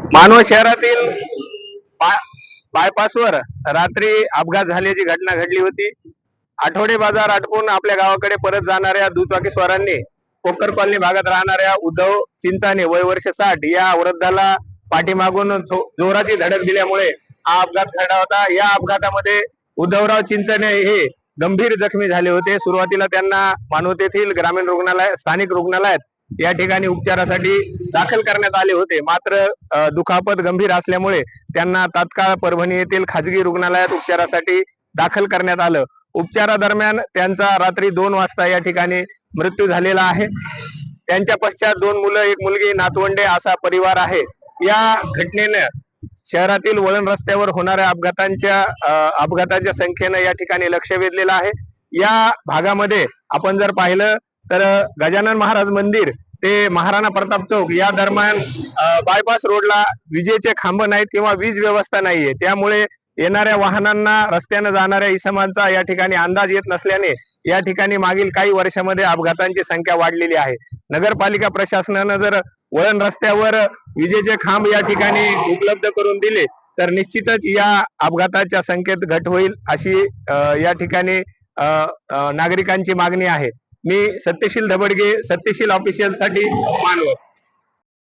मानवत शहरातील बायपासवर रात्री अपघात झाल्याची घटना घडली होती। आठवडे बाजार आटपून आपल्या गावाकडे परत जाणाऱ्या दुचाकीस्वारांनी कोकर कॉलनी भागात राहणाऱ्या उद्धव चिंचाने वय वर्ष 60 या वृद्धाला पाठीमागून जोराची धडक दिल्यामुळे हा अपघात घडला होता। या अपघातामध्ये उद्धवराव चिंचाने हे गंभीर जखमी झाले होते। सुरुवातीला त्यांना मानवत येथील ग्रामीण रुग्णालय स्थानिक रुग्णालयात या ठिकाणी उपचारासाठी दाखल करण्यात आले होते। मात्र दुखापत गंभीर असल्यामुळे त्यांना तात्काळ परभणी येथील खाजगी रुग्णालयात उपचारासाठी दाखल करण्यात आलं। उपचारादरम्यान त्यांचा रात्री 2 वाजता या ठिकाणी मृत्यू झालेला आहे। त्यांच्या पश्चात 2 मुलं, 1 मुलगी, नातवंडे असा परिवार आहे। या घटनेने शहरातील वळण रस्त्यावर होणाऱ्या अपघातांच्या संख्येनं या ठिकाणी लक्ष वेधलेलं आहे। या भागामध्ये आपण जर पाहिलं तर गजानन महाराज मंदिर ते महाराणा प्रताप चौक या दरम्यान बायपास रोडला विजेचे खांब नाहीत किंवा वीज व्यवस्था नाहीये। त्यामुळे येणाऱ्या वाहनांना, रस्त्याने जाणाऱ्या इसमांचा या ठिकाणी अंदाज येत नसल्याने या ठिकाणी मागील काही वर्षामध्ये अपघातांची संख्या वाढलेली आहे। नगरपालिका प्रशासनानं जर वळण रस्त्यावर विजेचे खांब या ठिकाणी उपलब्ध करून दिले तर निश्चितच या अपघाताच्या संख्येत घट होईल अशी या ठिकाणी नागरिकांची मागणी आहे। मी सत्यशील धबडगे, सत्यशील ऑफिशियल साठी मानवत।